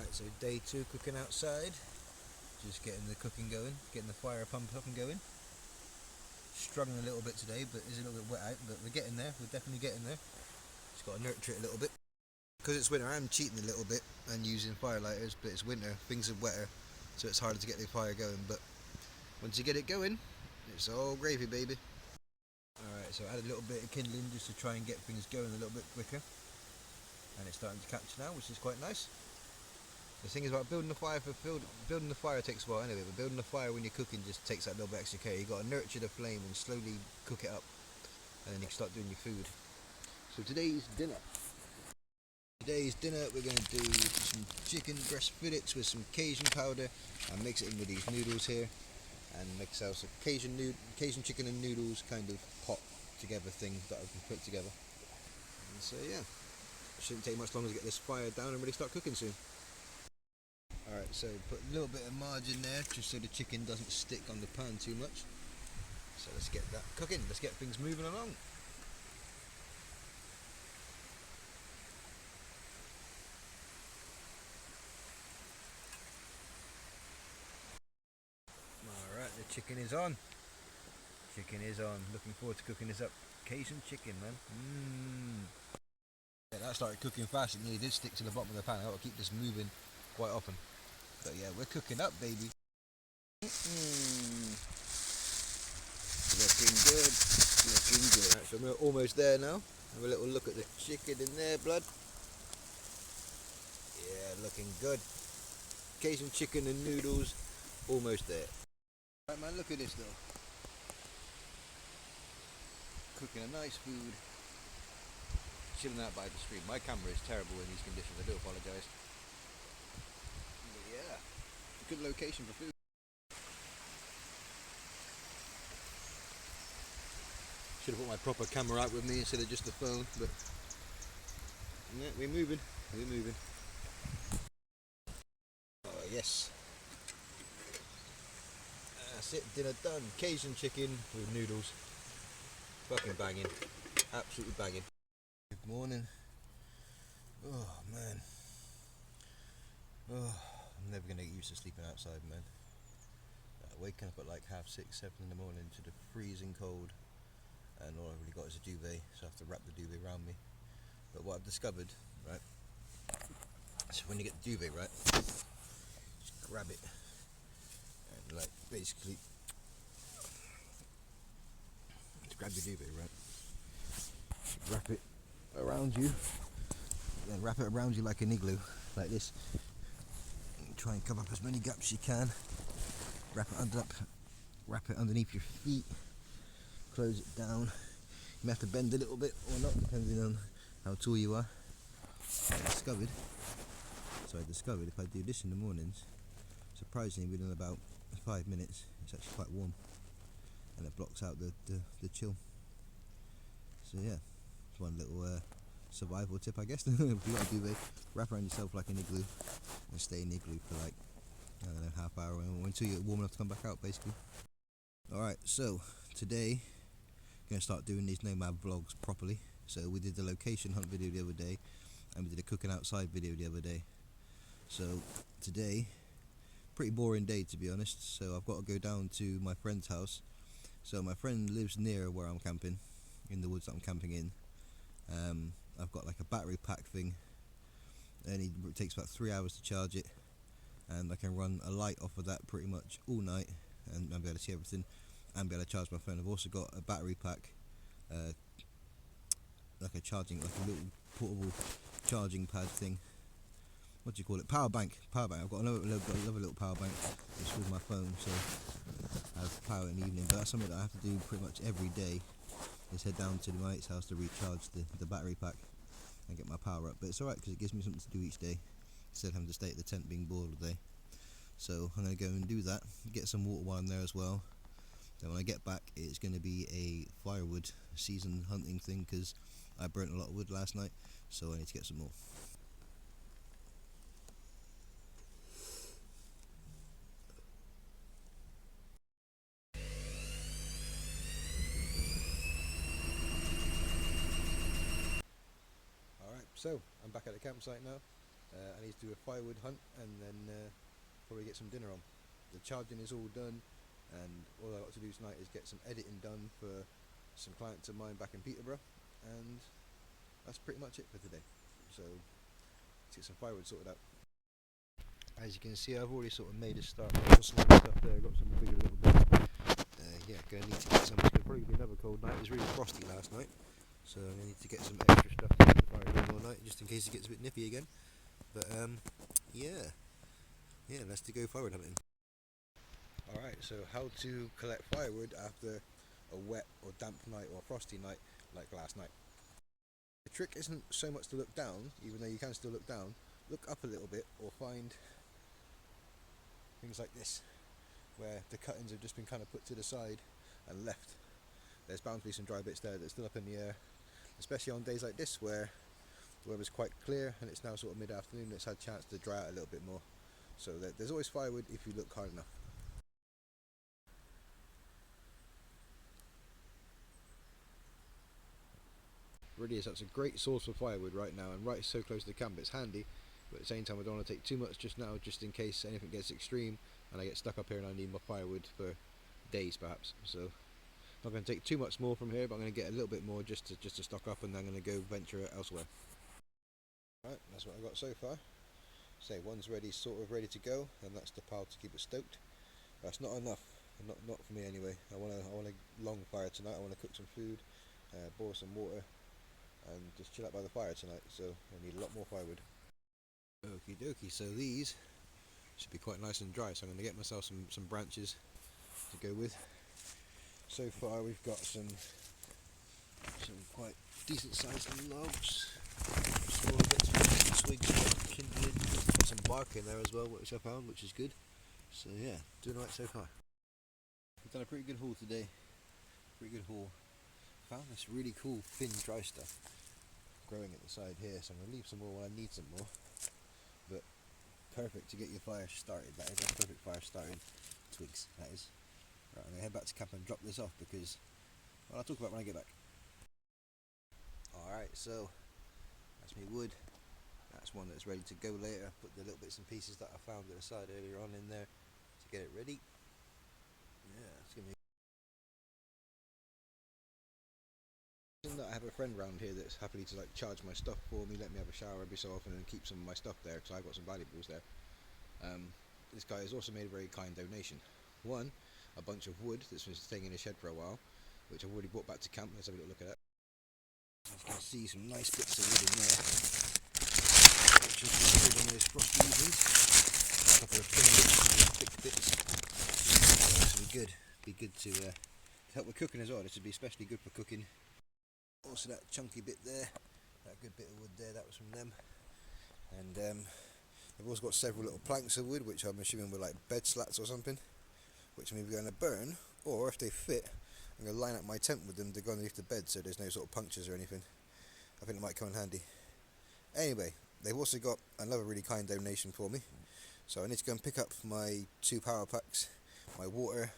Alright, so day 2 cooking outside. Just getting the cooking going, getting the fire pumped up and going. Struggling a little bit today, but it's a little bit wet out, but we're getting there, we're definitely getting there. Just got to nurture it a little bit. Because it's winter, I'm cheating a little bit and using fire lighters, but it's winter, things are wetter, so it's harder to get the fire going, but once you get it going, it's all gravy, baby. Alright, so I had a little bit of kindling just to try and get things going a little bit quicker, and it's starting to catch now, which is quite nice. The thing is about building the fire building the fire takes a while anyway, but building the fire when you're cooking just takes that little bit extra care. You've got to nurture the flame and slowly cook it up, and then you can start doing your food. So today's dinner, we're going to do some chicken breast fillets with some Cajun powder and mix it in with these noodles here, and mix out some Cajun chicken and noodles kind of pot together thing that I've put together. And so yeah, it shouldn't take much longer to get this fire down and really start cooking soon. Alright, so put a little bit of margin there just so the chicken doesn't stick on the pan too much. So let's get that cooking, let's get things moving along. Alright, the chicken is on. Looking forward to cooking this up. Cajun chicken, man. Yeah, that started cooking fast. It nearly did stick to the bottom of the pan. I've got to keep this moving quite often. But yeah, we're cooking up, baby. Looking good. Right, so we're almost there now. Have a little look at the chicken in there, blood. Yeah, looking good. Cajun chicken and noodles, almost there. Right, man, look at this though. Cooking a nice food. Chilling out by the stream. My camera is terrible in these conditions. I do apologise. Yeah, good location for food. Should have put my proper camera out with me instead of just the phone, but yeah, we're moving. Oh yes, that's it, dinner done. Cajun chicken with noodles. Fucking banging, absolutely banging. Good morning. Oh man, I'm never gonna get used to sleeping outside, man. Waking up at like 6:30, 7 in the morning to the freezing cold, and all I've really got is a duvet, so I have to wrap the duvet around me. But what I've discovered, right, so when you get the duvet, right, just grab it and like basically just grab the duvet, right, wrap it around you, then wrap it around you like an igloo, like this. And try and cover up as many gaps as you can. Wrap it underneath your feet, close it down. You may have to bend a little bit or not, depending on how tall you are. I discovered if I do this in the mornings, surprisingly within about 5 minutes, it's actually quite warm, and it blocks out the chill. So yeah, it's one little survival tip, I guess. If you got to do it, wrap around yourself like an igloo and stay in the igloo for like, I don't know, half hour until you're warm enough to come back out, basically. Alright, so today I'm going to start doing these nomad vlogs properly. So we did the location hunt video the other day, and we did a cooking outside video the other day. So today, pretty boring day to be honest. So I've got to go down to my friend's house. So my friend lives near where I'm camping, in the woods that I'm camping in. I've got like a battery pack thing, and it takes about 3 hours to charge it, and I can run a light off of that pretty much all night, and I'll be able to see everything and be able to charge my phone. I've also got a battery pack, like a little portable charging pad thing. What do you call it? Power bank. I've got another little power bank just with my phone, so I have power in the evening. But that's something that I have to do pretty much every day, is head down to the mate's house to recharge the battery pack and get my power up. But it's alright because it gives me something to do each day instead of having to stay at the tent being bored all day. So I'm going to go and do that, get some water while I'm there as well. Then when I get back, it's going to be a firewood season hunting thing, because I burnt a lot of wood last night, so I need to get some more. Alright, so I'm back at the campsite now. I need to do a firewood hunt and then probably get some dinner on. The charging is all done, and all I've got to do tonight is get some editing done for some clients of mine back in Peterborough, and that's pretty much it for today. So let's get some firewood sorted out. As you can see, I've already sort of made a start. I've got some stuff there, I've got some bigger little bits. Yeah, gonna need to get some. It's gonna probably be another cold night. It was really frosty last night, so I'm gonna need to get some extra stuff to keep the fire going all night, just in case it gets a bit nippy again. But yeah, let's go firewood hunting. Alright, so how to collect firewood after a wet or damp night or a frosty night like last night. The trick isn't so much to look down, even though you can still look down. Look up a little bit, or find things like this, where the cuttings have just been kind of put to the side and left. There's bound to be some dry bits there that's still up in the air, especially on days like this where the weather's quite clear and it's now sort of mid-afternoon. It's had a chance to dry out a little bit more, so that there's always firewood if you look hard enough. Really is, that's a great source for firewood right now, and right so close to the camp it's handy, but at the same time I don't want to take too much just now, just in case anything gets extreme and I get stuck up here and I need my firewood for days perhaps. So I'm not going to take too much more from here, but I'm going to get a little bit more just to stock up, and then I'm going to go venture elsewhere. Right, that's what I've got so far. Say one's ready, sort of ready to go, and that's the pile to keep it stoked. That's not enough, not for me anyway. I want a long fire tonight. I want to cook some food, boil some water, and just chill out by the fire tonight, so I need a lot more firewood. Okie dokie, so these should be quite nice and dry, so I'm going to get myself some branches to go with. So far we've got some quite decent sized logs, smaller bits of twigs, kindling, got some bark in there as well, which I found, which is good. So yeah, doing alright so far. We've done a pretty good haul today, Found this really cool thin dry stuff growing at the side here, so I'm going to leave some more when I need some more. But perfect to get your fire started, that is. That's perfect fire starting twigs, that is. Right, I'm going to head back to camp and drop this off because, well, I'll talk about it when I get back. Alright, so that's me wood. That's one that's ready to go later. Put the little bits and pieces that I found at the side earlier on in there to get it ready. Yeah, it's going to be... I have a friend around here that's happy to like charge my stuff for me, let me have a shower every so often and keep some of my stuff there because I've got some valuables there. This guy has also made a very kind donation. One, a bunch of wood that's been staying in his shed for a while, which I've already brought back to camp. Let's have a little look at that. As you can see, some nice bits of wood in there, which is good on those frosty evenings. A couple of thin bits and thick bits. This will be good. Be good to help with cooking as well. This would be especially good for cooking. Also that chunky bit there, that good bit of wood there, that was from them. And I've also got several little planks of wood, which I'm assuming were like bed slats or something, which I'm either going to burn, or if they fit, I'm going to line up my tent with them to go underneath the bed so there's no sort of punctures or anything. I think it might come in handy. Anyway, they've also got another really kind donation for me, so I need to go and pick up my 2 power packs, my water,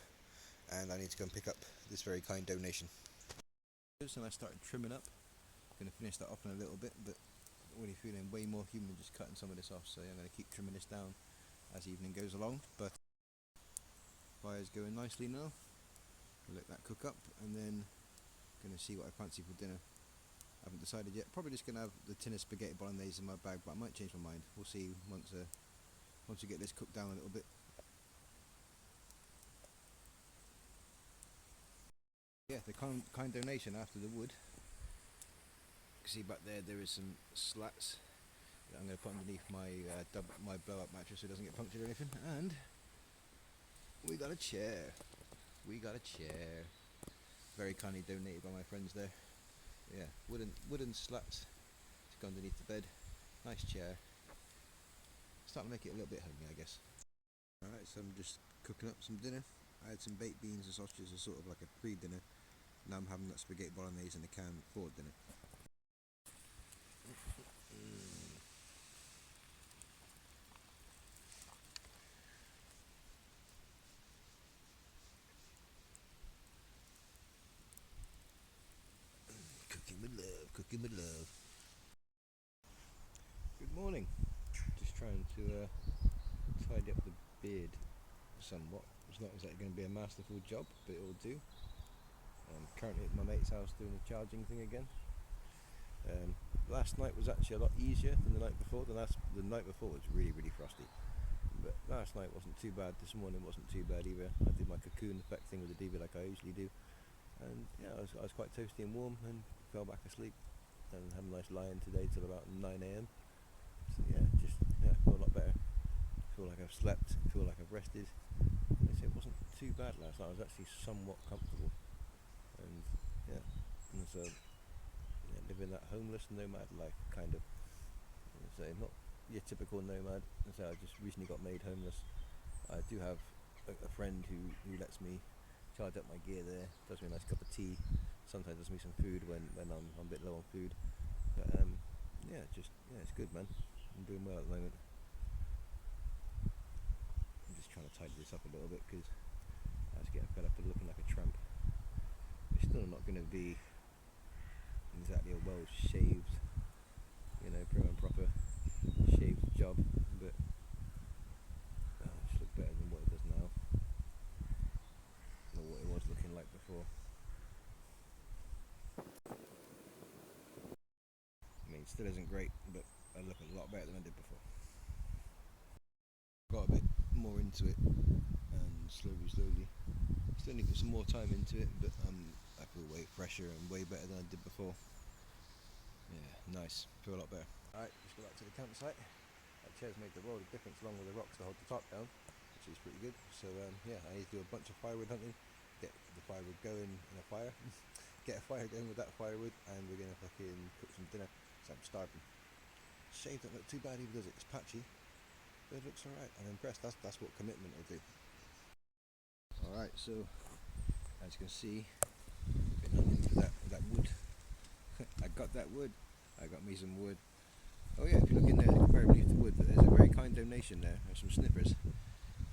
and I need to go and pick up this very kind donation. And I started trimming up. I'm going to finish that off in a little bit, but already feeling way more human just cutting some of this off, so I'm going to keep trimming this down as the evening goes along. But fire's going nicely now. I'll let that cook up, and then going to see what I fancy for dinner. I haven't decided yet. Probably just going to have the tin of spaghetti bolognese in my bag, but I might change my mind. We'll see once we get this cooked down a little bit. Yeah, the kind donation after the wood. You can see back there is some slats that I'm going to put underneath my blow-up mattress so it doesn't get punctured or anything. And we got a chair. Very kindly donated by my friends there. Yeah, wooden slats to go underneath the bed. Nice chair. Starting to make it a little bit homey, I guess. Alright, so I'm just cooking up some dinner. I had some baked beans and sausages as sort of like a pre-dinner. Now I'm having that spaghetti bolognese in the can for dinner. Cooking with love. Good morning. to tidy up the beard somewhat. It's not exactly going to be a masterful job, but it will do. I'm currently at my mate's house doing the charging thing again. Last night was actually a lot easier than the night before. The night before was really frosty, but last night wasn't too bad. This morning wasn't too bad either. I did my cocoon effect thing with the DV like I usually do, and yeah, I was quite toasty and warm and fell back asleep and had a nice lie-in today till about 9 AM. So yeah, feel a lot better. Feel like I've slept. Feel like I've rested. It wasn't too bad last night. I was actually somewhat comfortable, and yeah, and so. Living that homeless nomad life, kind of. So not your typical nomad. So I just recently got made homeless. I do have a friend who lets me charge up my gear there. Does me a nice cup of tea. Sometimes does me some food when I'm a bit low on food. But it's good, man. I'm doing well at the moment. I'm just trying to tidy this up a little bit because I was getting fed up with looking like a tramp. It's still not going to be exactly a well shaved, prim and proper shaved job, but it should look better than what it does now, or what it was looking like before. I mean, still isn't great, but I look a lot better than I did before. Got a bit more into it, and slowly, still need to put some more time into it, but I feel way fresher and way better than I did before. Yeah, nice. Feel a lot better. Alright, let's go back to the campsite. That chair's made the world of difference along with the rocks to hold the top down, which is pretty good. So yeah, I need to do a bunch of firewood hunting, get the firewood going in a fire, get a fire going with that firewood, and we're going to fucking cook some dinner, so I'm starving. Shade don't look too bad either, does it? It's patchy, but it looks alright. I'm impressed. That's what commitment will do. Alright, so as you can see, been hunting for that wood. I got that wood. I got me some wood. Oh yeah, if you look in there, very beneath the wood, there's a very kind donation there. There's some snippers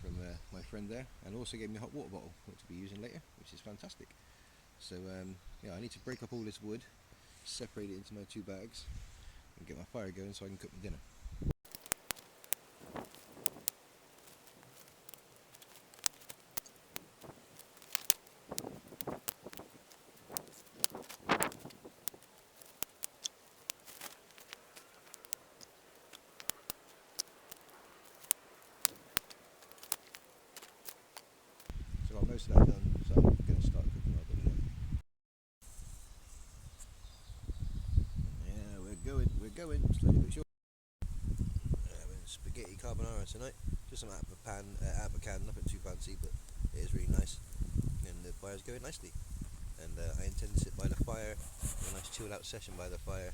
from my friend there, and also gave me a hot water bottle, which to be using later, which is fantastic. So yeah, I need to break up all this wood, separate it into my 2 bags, and get my fire going so I can cook my dinner. So I got most of that done, so I'm going to start cooking my dinner. Yeah, we're going, slowly but sure. Spaghetti carbonara tonight, just some out of a can, nothing too fancy, but it is really nice, and the fire's going nicely. And I intend to sit by the fire, have a nice chill out session by the fire,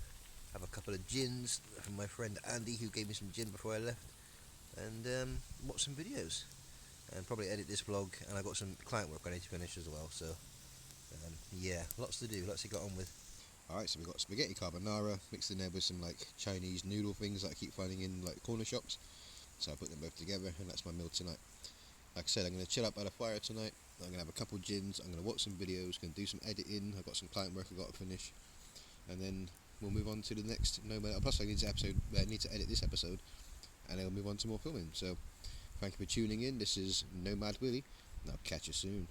have a couple of gins from my friend Andy, who gave me some gin before I left, and watch some videos, and probably edit this vlog. And I've got some client work I need to finish as well, so yeah, lots to do, lots to get on with. Alright, so we've got spaghetti carbonara mixed in there with some like Chinese noodle things that I keep finding in like corner shops, so I put them both together, and that's my meal tonight. Like I said, I'm going to chill out by the fire tonight. I'm going to have a couple gins, I'm going to watch some videos, going to do some editing. I've got some client work I've got to finish, and then we'll move on to the next Nomad. Plus I need to edit this episode, and then we'll move on to more filming. So thank you for tuning in. This is Nomad Willy, and I'll catch you soon.